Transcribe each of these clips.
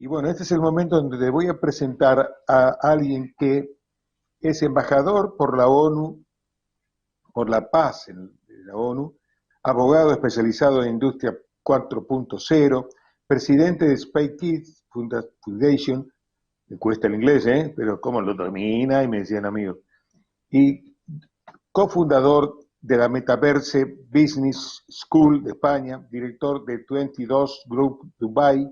Y bueno, este es el momento donde te voy a presentar a alguien que es embajador por la ONU, por la paz en la ONU, abogado especializado en industria 4.0, presidente de Space Kids Foundation, me cuesta el inglés, pero cómo lo termina y me decían amigos, y cofundador de la Metaverse Business School de España, director de 22 Group Dubai,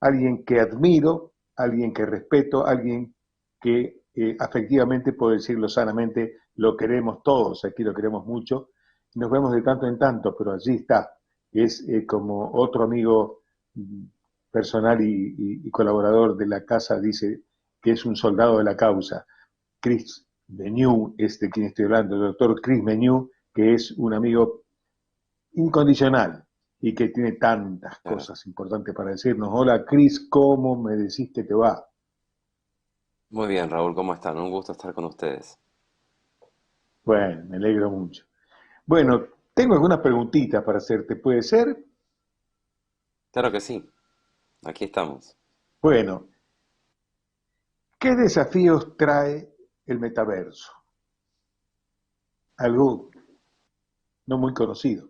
alguien que admiro, alguien que respeto, alguien que afectivamente, puedo decirlo sanamente, lo queremos todos, aquí lo queremos mucho, nos vemos de tanto en tanto, pero allí está, es como otro amigo personal y colaborador de la casa, dice que es un soldado de la causa. Chris Menu es de quien estoy hablando, el doctor Chris Menu, que es un amigo incondicional y que tiene tantas Claro. cosas importantes para decirnos. Hola Cris, ¿cómo me decís que te va? Muy bien, Raúl, ¿cómo están? Un gusto estar con ustedes. Bueno, me alegro mucho. Bueno, tengo algunas preguntitas para hacerte, ¿puede ser? Claro que sí, aquí estamos. Bueno, ¿qué desafíos trae el metaverso? Algo no muy conocido.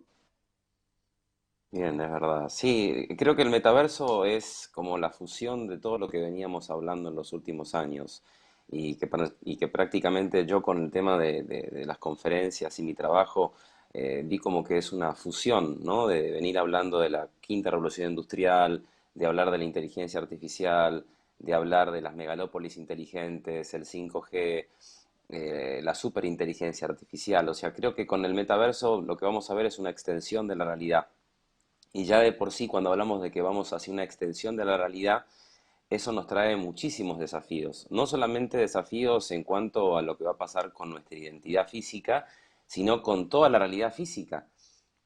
Bien, es verdad. Sí, creo que el metaverso es como la fusión de todo lo que veníamos hablando en los últimos años y que prácticamente yo con el tema de las conferencias y mi trabajo vi como que es una fusión, ¿no? De venir hablando de la quinta revolución industrial, de hablar de la inteligencia artificial, de hablar de las megalópolis inteligentes, el 5G, la superinteligencia artificial. O sea, creo que con el metaverso lo que vamos a ver es una extensión de la realidad. Y ya de por sí, cuando hablamos de que vamos hacia una extensión de la realidad, eso nos trae muchísimos desafíos. No solamente desafíos en cuanto a lo que va a pasar con nuestra identidad física, sino con toda la realidad física.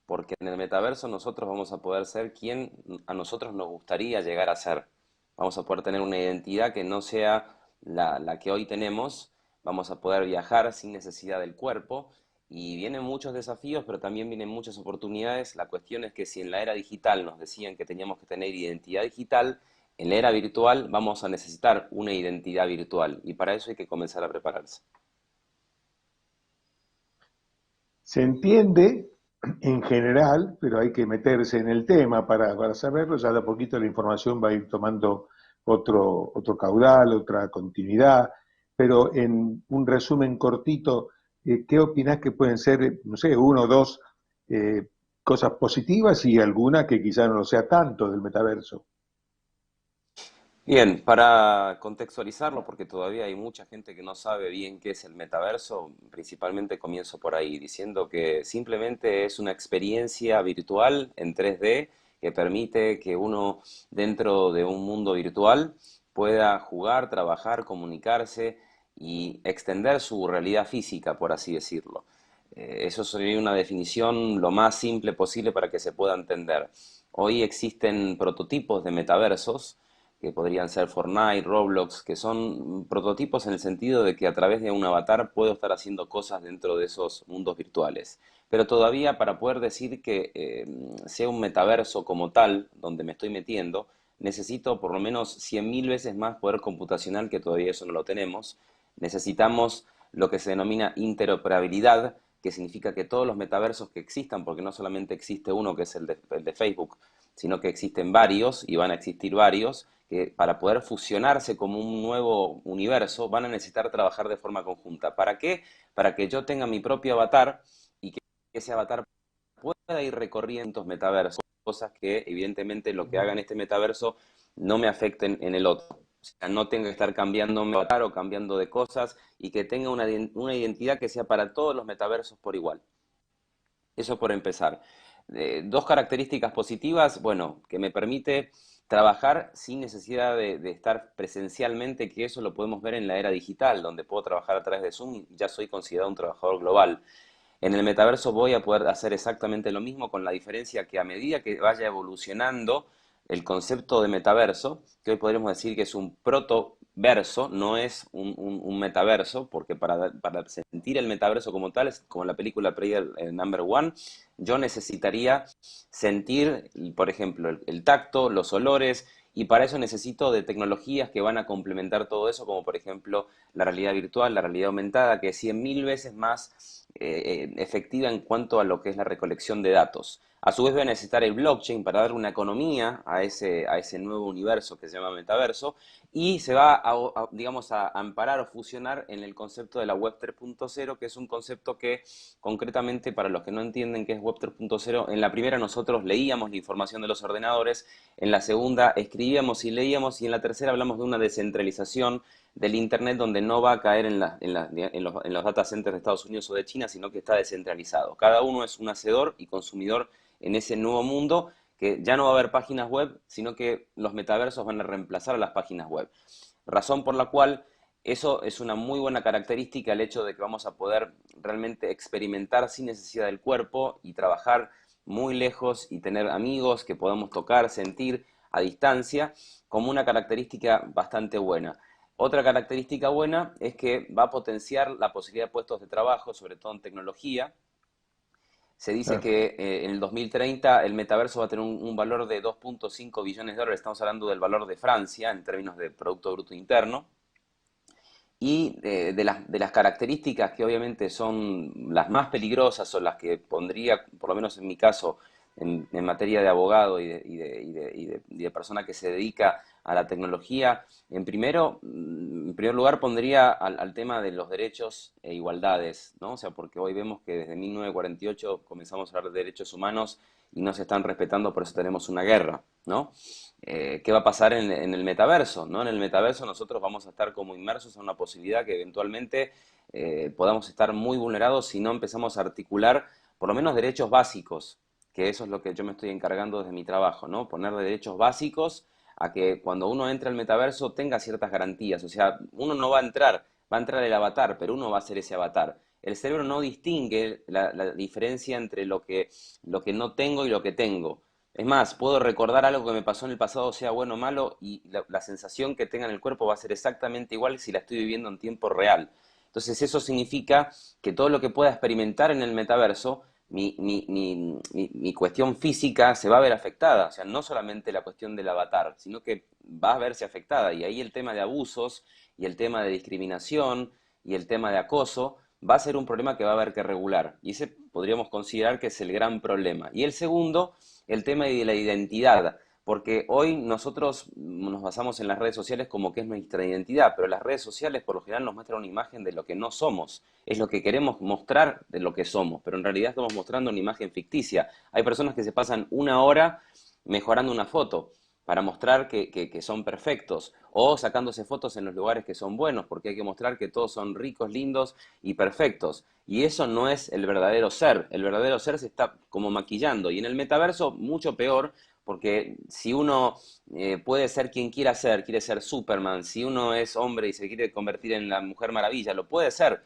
Porque en el metaverso nosotros vamos a poder ser quien a nosotros nos gustaría llegar a ser. Vamos a poder tener una identidad que no sea la que hoy tenemos. Vamos a poder viajar sin necesidad del cuerpo. Y vienen muchos desafíos, pero también vienen muchas oportunidades. La cuestión es que si en la era digital nos decían que teníamos que tener identidad digital, en la era virtual vamos a necesitar una identidad virtual. Y para eso hay que comenzar a prepararse. Se entiende en general, pero hay que meterse en el tema para saberlo. Ya de a poquito la información va a ir tomando otro caudal, otra continuidad. Pero en un resumen cortito, ¿qué opinás que pueden ser, no sé, uno o dos eh, cosas positivas y alguna que quizá no lo sea tanto del metaverso? Bien, para contextualizarlo, porque todavía hay mucha gente que no sabe bien qué es el metaverso, principalmente comienzo por ahí, diciendo que simplemente es una experiencia virtual en 3D que permite que uno dentro de un mundo virtual pueda jugar, trabajar, comunicarse y extender su realidad física, por así decirlo. Eso sería una definición lo más simple posible para que se pueda entender. Hoy existen prototipos de metaversos que podrían ser Fortnite, Roblox, que son prototipos en el sentido de que a través de un avatar puedo estar haciendo cosas dentro de esos mundos virtuales. Pero todavía para poder decir que sea un metaverso como tal, donde me estoy metiendo, necesito por lo menos 100.000 veces más poder computacional, que todavía eso no lo tenemos. Necesitamos lo que se denomina interoperabilidad, que significa que todos los metaversos que existan, porque no solamente existe uno que es el de Facebook, sino que existen varios y van a existir varios, que para poder fusionarse como un nuevo universo van a necesitar trabajar de forma conjunta. ¿Para qué? Para que yo tenga mi propio avatar y que ese avatar pueda ir recorriendo metaversos, cosas que evidentemente lo que haga en este metaverso no me afecten en el otro. O sea, no tenga que estar cambiando mi avatar o cambiando de cosas y que tenga una identidad que sea para todos los metaversos por igual. Eso por empezar. Dos características positivas, bueno, que me permite trabajar sin necesidad de estar presencialmente, que eso lo podemos ver en la era digital, donde puedo trabajar a través de Zoom y ya soy considerado un trabajador global. En el metaverso voy a poder hacer exactamente lo mismo, con la diferencia que a medida que vaya evolucionando el concepto de metaverso, que hoy podríamos decir que es un protoverso, no es un metaverso, porque para sentir el metaverso como tal, es como la película Player Number One, yo necesitaría sentir, por ejemplo, el tacto, los olores y para eso necesito de tecnologías que van a complementar todo eso, como por ejemplo la realidad virtual, la realidad aumentada, que es 100.000 veces más efectiva en cuanto a lo que es la recolección de datos. A su vez voy a necesitar el blockchain para dar una economía a ese nuevo universo que se llama metaverso, y se va digamos, a amparar o fusionar en el concepto de la Web 3.0, que es un concepto que concretamente, para los que no entienden qué es Web 3.0, en la primera nosotros leíamos la información de los ordenadores, en la segunda escribíamos y leíamos, y en la tercera hablamos de una descentralización del Internet donde no va a caer en los data centers de Estados Unidos o de China, sino que está descentralizado. Cada uno es un hacedor y consumidor en ese nuevo mundo, que ya no va a haber páginas web, sino que los metaversos van a reemplazar a las páginas web. Razón por la cual eso es una muy buena característica, el hecho de que vamos a poder realmente experimentar sin necesidad del cuerpo y trabajar muy lejos y tener amigos que podamos tocar, sentir a distancia, como una característica bastante buena. Otra característica buena es que va a potenciar la posibilidad de puestos de trabajo, sobre todo en tecnología. Se dice Claro. que en el 2030 el metaverso va a tener un valor de 2.5 billones de dólares. Estamos hablando del valor de Francia en términos de Producto Bruto Interno. Y de las características que obviamente son las más peligrosas, o las que pondría, por lo menos en mi caso, en materia de abogado y de persona que se dedica a la tecnología, en primer lugar pondría al tema de los derechos e igualdades, ¿no? O sea, porque hoy vemos que desde 1948 comenzamos a hablar de derechos humanos y no se están respetando, por eso tenemos una guerra, ¿no? ¿Qué va a pasar en el metaverso? ¿No? En el metaverso nosotros vamos a estar como inmersos en una posibilidad que eventualmente podamos estar muy vulnerados si no empezamos a articular por lo menos derechos básicos, que eso es lo que yo me estoy encargando desde mi trabajo, ¿no? Ponerle derechos básicos a que cuando uno entre al metaverso tenga ciertas garantías. O sea, uno no va a entrar el avatar, pero uno va a ser ese avatar. El cerebro no distingue la diferencia entre lo que no tengo y lo que tengo. Es más, puedo recordar algo que me pasó en el pasado, sea bueno o malo, y la sensación que tenga en el cuerpo va a ser exactamente igual si la estoy viviendo en tiempo real. Entonces eso significa que todo lo que pueda experimentar en el metaverso, mi cuestión física se va a ver afectada. O sea, no solamente la cuestión del avatar, sino que va a verse afectada. Y ahí el tema de abusos y el tema de discriminación y el tema de acoso va a ser un problema que va a haber que regular. Y ese podríamos considerar que es el gran problema. Y el segundo, el tema de la identidad, porque hoy nosotros nos basamos en las redes sociales como que es nuestra identidad, pero las redes sociales por lo general nos muestran una imagen de lo que no somos, es lo que queremos mostrar de lo que somos, pero en realidad estamos mostrando una imagen ficticia. Hay personas que se pasan una hora mejorando una foto para mostrar que son perfectos, o sacándose fotos en los lugares que son buenos, porque hay que mostrar que todos son ricos, lindos y perfectos. Y eso no es el verdadero ser. El verdadero ser se está como maquillando. Y en el metaverso, mucho peor, porque si uno puede ser quien quiere ser Superman, si uno es hombre y se quiere convertir en la Mujer Maravilla, lo puede ser.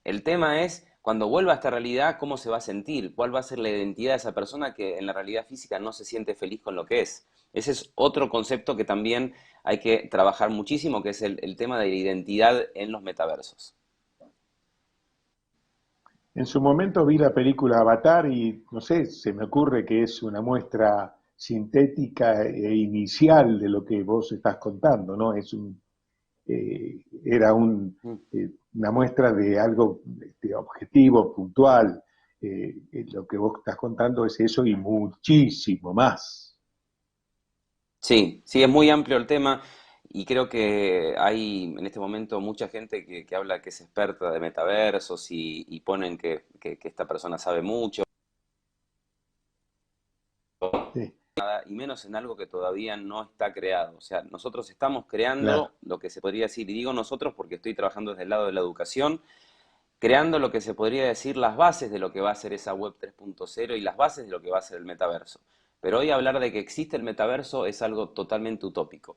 El tema es, cuando vuelva a esta realidad, cómo se va a sentir, cuál va a ser la identidad de esa persona que en la realidad física no se siente feliz con lo que es. Ese es otro concepto que también hay que trabajar muchísimo, que es el tema de la identidad en los metaversos. En su momento vi la película Avatar y no sé, se me ocurre que es una muestra sintética e inicial de lo que vos estás contando, ¿no? Era Mm. una muestra de algo objetivo, puntual. Lo que vos estás contando es eso y muchísimo más. Sí, sí, es muy amplio el tema y creo que hay en este momento mucha gente que habla que es experta de metaversos y ponen que esta persona sabe mucho, Sí, y menos en algo que todavía no está creado. O sea, nosotros estamos claro. creando lo que se podría decir, y digo nosotros porque estoy trabajando desde el lado de la educación, creando lo que se podría decir las bases de lo que va a ser esa web 3.0 y las bases de lo que va a ser el metaverso. Pero hoy hablar de que existe el metaverso es algo totalmente utópico.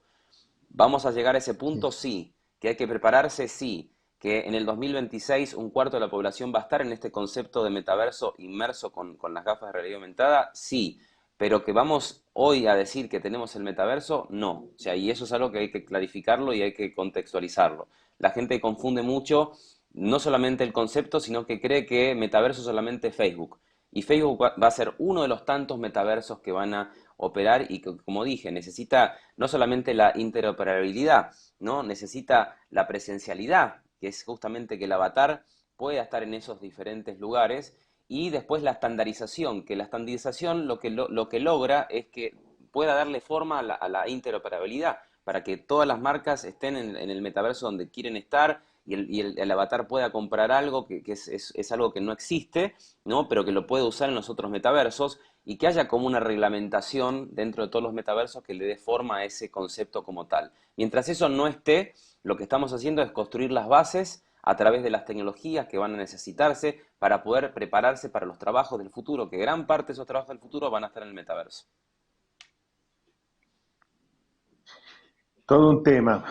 ¿Vamos a llegar a ese Sí. punto? Sí. ¿Que hay que prepararse? Sí. ¿Que en el 2026 un cuarto de la población va a estar en este concepto de metaverso inmerso con las gafas de realidad aumentada? Sí. Pero que vamos hoy a decir que tenemos el metaverso, no. O sea, y eso es algo que hay que clarificarlo y hay que contextualizarlo. La gente confunde mucho no solamente el concepto, sino que cree que metaverso es solamente Facebook. Y Facebook va a ser uno de los tantos metaversos que van a operar y que, como dije, necesita no solamente la interoperabilidad, ¿no? Necesita la presencialidad, que es justamente que el avatar pueda estar en esos diferentes lugares, y después la estandarización, que la estandarización lo que logra es que pueda darle forma a la interoperabilidad, para que todas las marcas estén en el metaverso donde quieren estar y el avatar pueda comprar algo que es algo que no existe, ¿no? Pero que lo puede usar en los otros metaversos y que haya como una reglamentación dentro de todos los metaversos que le dé forma a ese concepto como tal. Mientras eso no esté, lo que estamos haciendo es construir las bases a través de las tecnologías que van a necesitarse para poder prepararse para los trabajos del futuro, que gran parte de esos trabajos del futuro van a estar en el metaverso. Todo un tema.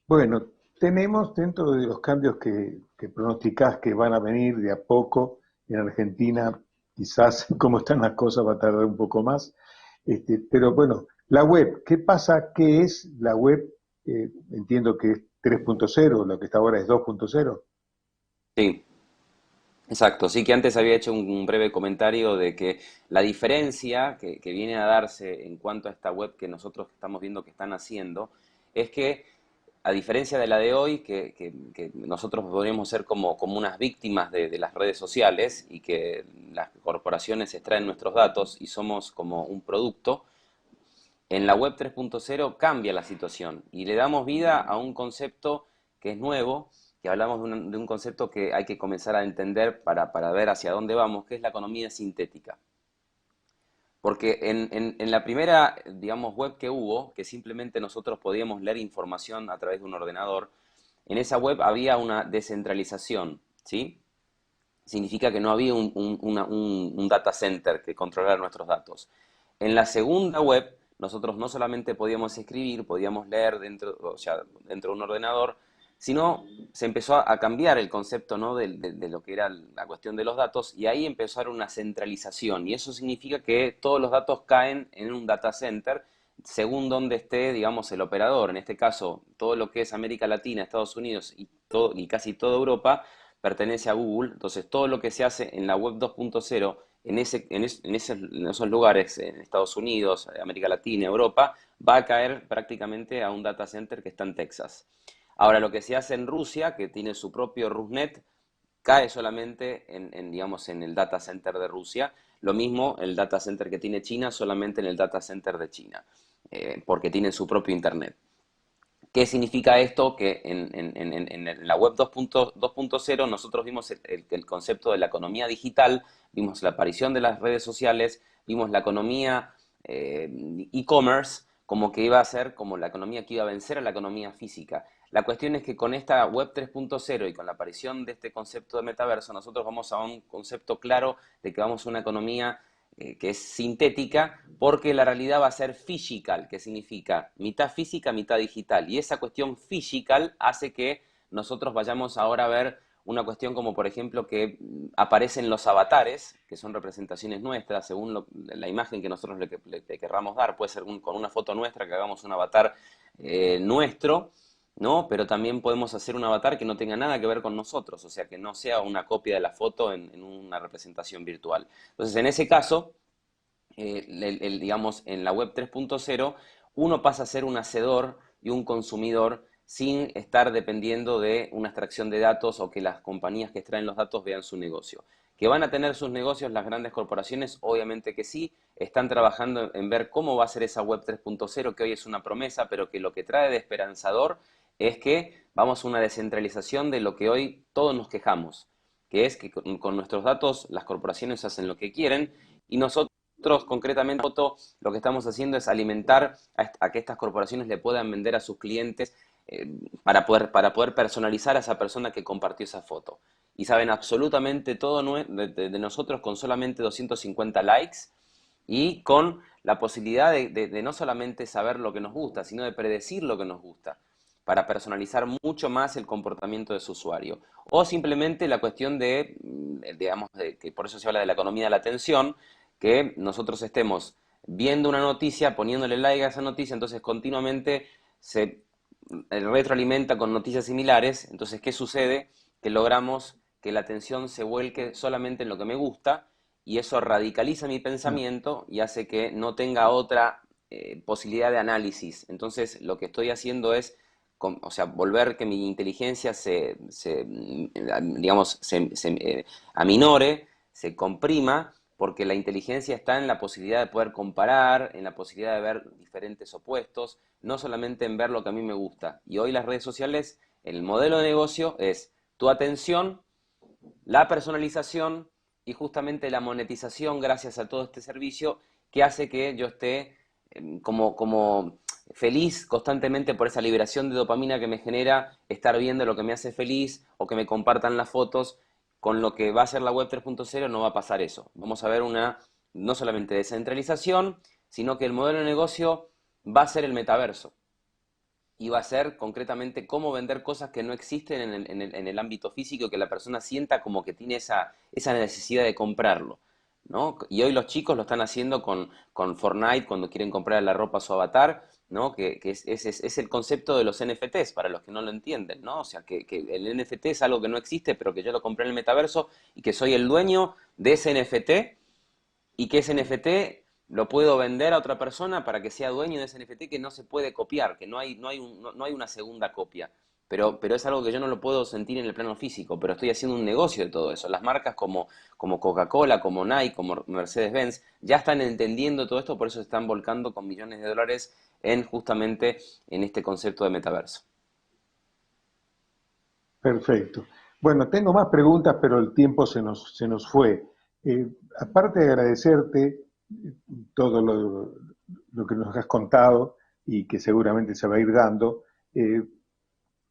Bueno, tenemos dentro de los cambios que pronosticás que van a venir de a poco en Argentina, quizás como están las cosas va a tardar un poco más, pero bueno, la web, ¿qué pasa? ¿Qué es la web? Entiendo que es 3.0, lo que está ahora es 2.0. Sí. Exacto, sí que antes había hecho un breve comentario de que la diferencia que viene a darse en cuanto a esta web que nosotros estamos viendo que están haciendo es que, a diferencia de la de hoy, que nosotros podríamos ser como unas víctimas de las redes sociales y que las corporaciones extraen nuestros datos y somos como un producto, en la web 3.0 cambia la situación y le damos vida a un concepto que es nuevo, que hablamos de un concepto que hay que comenzar a entender para ver hacia dónde vamos, que es la economía sintética. Porque en la primera, digamos, web que hubo, que simplemente nosotros podíamos leer información a través de un ordenador, en esa web había una descentralización, ¿sí? Significa que no había un data center que controlara nuestros datos. En la segunda web, nosotros no solamente podíamos escribir, podíamos leer dentro, o sea, dentro de un ordenador, sino se empezó a cambiar el concepto, ¿no? de lo que era la cuestión de los datos, y ahí empezó a haber una centralización, y eso significa que todos los datos caen en un data center según donde esté, digamos, el operador. En este caso, todo lo que es América Latina, Estados Unidos y casi toda Europa pertenece a Google. Entonces todo lo que se hace en la web 2.0 en esos lugares, en Estados Unidos, América Latina, Europa, va a caer prácticamente a un data center que está en Texas. Ahora, lo que se hace en Rusia, que tiene su propio Rusnet, cae solamente digamos, en el data center de Rusia. Lo mismo el data center que tiene China, solamente en el data center de China, porque tienen su propio Internet. ¿Qué significa esto? Que en la web 2.0 nosotros vimos el concepto de la economía digital, vimos la aparición de las redes sociales, vimos la economía e-commerce como que iba a ser como la economía que iba a vencer a la economía física. La cuestión es que con esta web 3.0 y con la aparición de este concepto de metaverso, nosotros vamos a un concepto claro de que vamos a una economía que es sintética, porque la realidad va a ser physical, que significa mitad física, mitad digital. Y esa cuestión physical hace que nosotros vayamos ahora a ver una cuestión como, por ejemplo, que aparecen los avatares, que son representaciones nuestras, según la imagen que nosotros le querramos dar. Puede ser con una foto nuestra, que hagamos un avatar nuestro, ¿no? Pero también podemos hacer un avatar que no tenga nada que ver con nosotros, o sea, que no sea una copia de la foto en una representación virtual. Entonces, en ese caso, digamos, en la web 3.0, uno pasa a ser un hacedor y un consumidor sin estar dependiendo de una extracción de datos o que las compañías que extraen los datos vean su negocio. ¿Que van a tener sus negocios las grandes corporaciones? Obviamente que sí. Están trabajando en ver cómo va a ser esa web 3.0, que hoy es una promesa, pero que lo que trae de esperanzador es que vamos a una descentralización de lo que hoy todos nos quejamos, que es que con nuestros datos las corporaciones hacen lo que quieren y nosotros concretamente lo que estamos haciendo es alimentar a que estas corporaciones le puedan vender a sus clientes para poder personalizar a esa persona que compartió esa foto. Y saben absolutamente todo de nosotros con solamente 250 likes y con la posibilidad de no solamente saber lo que nos gusta, sino de predecir lo que nos gusta, para personalizar mucho más el comportamiento de su usuario. O simplemente la cuestión digamos, que por eso se habla de la economía de la atención, que nosotros estemos viendo una noticia, poniéndole like a esa noticia, entonces continuamente se retroalimenta con noticias similares. Entonces, ¿qué sucede? Que logramos que la atención se vuelque solamente en lo que me gusta y eso radicaliza mi pensamiento y hace que no tenga otra posibilidad de análisis. Entonces, lo que estoy haciendo es, o sea, volver que mi inteligencia digamos, aminore, se comprima, porque la inteligencia está en la posibilidad de poder comparar, en la posibilidad de ver diferentes opuestos, no solamente en ver lo que a mí me gusta. Y hoy las redes sociales, el modelo de negocio es tu atención, la personalización y justamente la monetización gracias a todo este servicio que hace que yo esté como feliz constantemente por esa liberación de dopamina que me genera estar viendo lo que me hace feliz o que me compartan las fotos. Con lo que va a ser la web 3.0 no va a pasar eso. Vamos a ver una no solamente descentralización, sino que el modelo de negocio va a ser el metaverso y va a ser concretamente cómo vender cosas que no existen en el ámbito físico, que la persona sienta como que tiene esa necesidad de comprarlo, ¿no? Y hoy los chicos lo están haciendo con Fortnite cuando quieren comprar la ropa a su avatar, ¿no? Que es el concepto de los NFTs, para los que no lo entienden, ¿no? O sea, que el NFT es algo que no existe, pero que yo lo compré en el metaverso y que soy el dueño de ese NFT y que ese NFT lo puedo vender a otra persona para que sea dueño de ese NFT que no se puede copiar, que no hay una segunda copia. Pero es algo que yo no lo puedo sentir en el plano físico, pero estoy haciendo un negocio de todo eso. Las marcas como Coca-Cola, como Nike, como Mercedes-Benz, ya están entendiendo todo esto, por eso se están volcando con millones de dólares en justamente en este concepto de metaverso. Perfecto. Bueno, tengo más preguntas, pero el tiempo se nos fue. Aparte de agradecerte todo lo que nos has contado y que seguramente se va a ir dando, eh,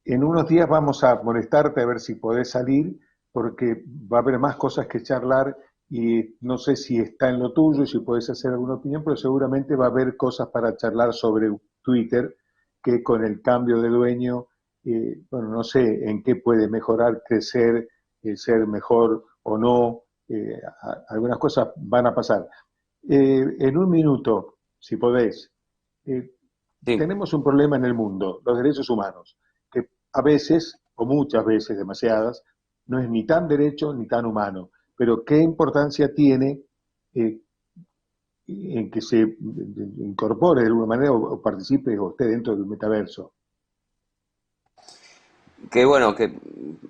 en unos días vamos a molestarte a ver si podés salir, porque va a haber más cosas que charlar y no sé si está en lo tuyo, si podés hacer alguna opinión, pero seguramente va a haber cosas para charlar sobre Twitter, que con el cambio de dueño, bueno, no sé en qué puede mejorar, crecer, ser mejor o no, algunas cosas van a pasar. En un minuto, si podés, eh, Sí. tenemos un problema en el mundo, los derechos humanos, que a veces, o muchas veces, demasiadas, no es ni tan derecho ni tan humano. Pero ¿qué importancia tiene eh, en que se incorpore de alguna manera o participe o esté dentro del metaverso? Que bueno, que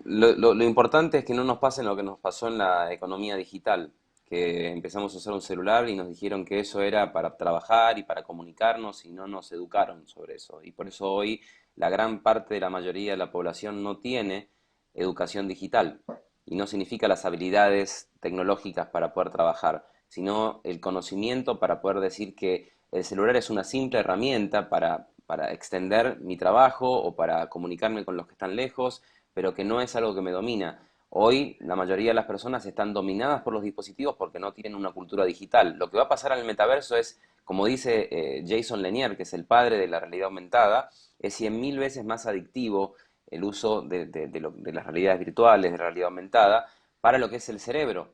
lo importante es que no nos pase lo que nos pasó en la economía digital, que empezamos a usar un celular y nos dijeron que eso era para trabajar y para comunicarnos y no nos educaron sobre eso. Y por eso hoy la gran parte de la mayoría de la población no tiene educación digital. Y no significa las habilidades tecnológicas para poder trabajar, sino el conocimiento para poder decir que el celular es una simple herramienta para extender mi trabajo o para comunicarme con los que están lejos, pero que no es algo que me domina. Hoy la mayoría de las personas están dominadas por los dispositivos porque no tienen una cultura digital. Lo que va a pasar en el metaverso es, como dice Jason Lanier, que es el padre de la realidad aumentada, es 100.000 veces más adictivo el uso de las realidades virtuales, de la realidad aumentada, para lo que es el cerebro.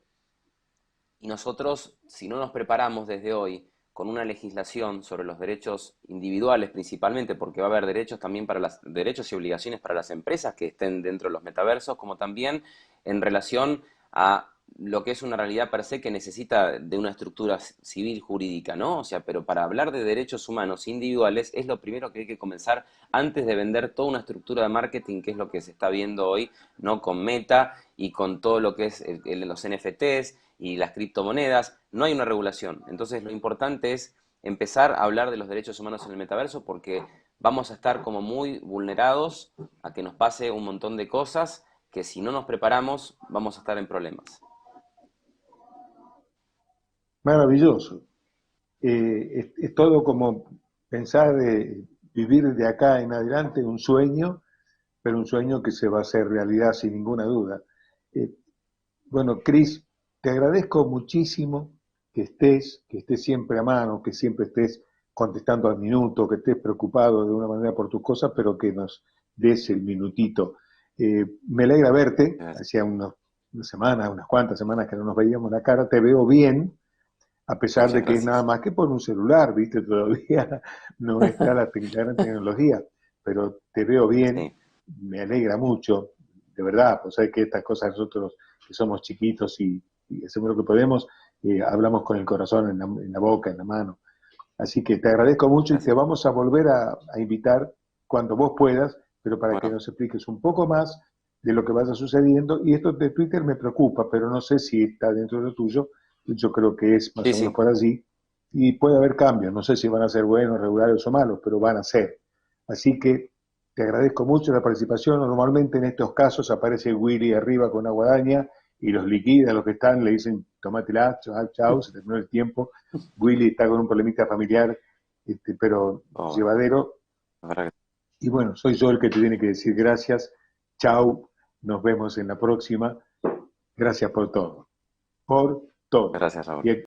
Y nosotros, si no nos preparamos desde hoy con una legislación sobre los derechos individuales principalmente, porque va a haber derechos también para las derechos y obligaciones para las empresas que estén dentro de los metaversos, como también en relación a lo que es una realidad per se que necesita de una estructura civil jurídica, ¿no? O sea, pero para hablar de derechos humanos individuales es lo primero que hay que comenzar antes de vender toda una estructura de marketing, que es lo que se está viendo hoy, ¿no? Con Meta y con todo lo que es los NFTs y las criptomonedas. No hay una regulación. Entonces lo importante es empezar a hablar de los derechos humanos en el metaverso, porque vamos a estar como muy vulnerados a que nos pase un montón de cosas que si no nos preparamos vamos a estar en problemas. Maravilloso. Es todo como pensar vivir de acá en adelante un sueño, pero un sueño que se va a hacer realidad sin ninguna duda. Eh, Bueno, Cris, te agradezco muchísimo que estés siempre a mano, que siempre estés contestando al minuto, que estés preocupado de una manera por tus cosas, pero que nos des el minutito. Me alegra verte, hacía unas semanas, unas cuantas semanas que no nos veíamos la cara, te veo bien, a pesar de Muchas que es nada gracias. más que por un celular, ¿viste? Todavía no está la gran tecnología, pero te veo bien, Sí, me alegra mucho, de verdad, pues hay que estas cosas nosotros que somos chiquitos y hacemos lo que podemos, hablamos con el corazón en la boca, en la mano. Así que te agradezco mucho y te Gracias. vamos a volver a invitar cuando vos puedas, pero para que Bueno, nos expliques un poco más de lo que vaya sucediendo. Y esto de Twitter me preocupa, pero no sé si está dentro de lo tuyo. Yo creo que es más sí, o menos sí. por allí. Y puede haber cambios. No sé si van a ser buenos, regulares o malos, pero van a ser. Así que te agradezco mucho la participación. Normalmente en estos casos aparece Willy arriba con una guadaña y los liquida, los que están, le dicen, tomátela, chao, chao, se terminó el tiempo. Willy está con un problemita familiar, pero Oh, llevadero. la verdad Y bueno, soy yo el que te tiene que decir gracias. Chao, nos vemos en la próxima. Gracias por todo. Por todo. gracias, Raúl. Y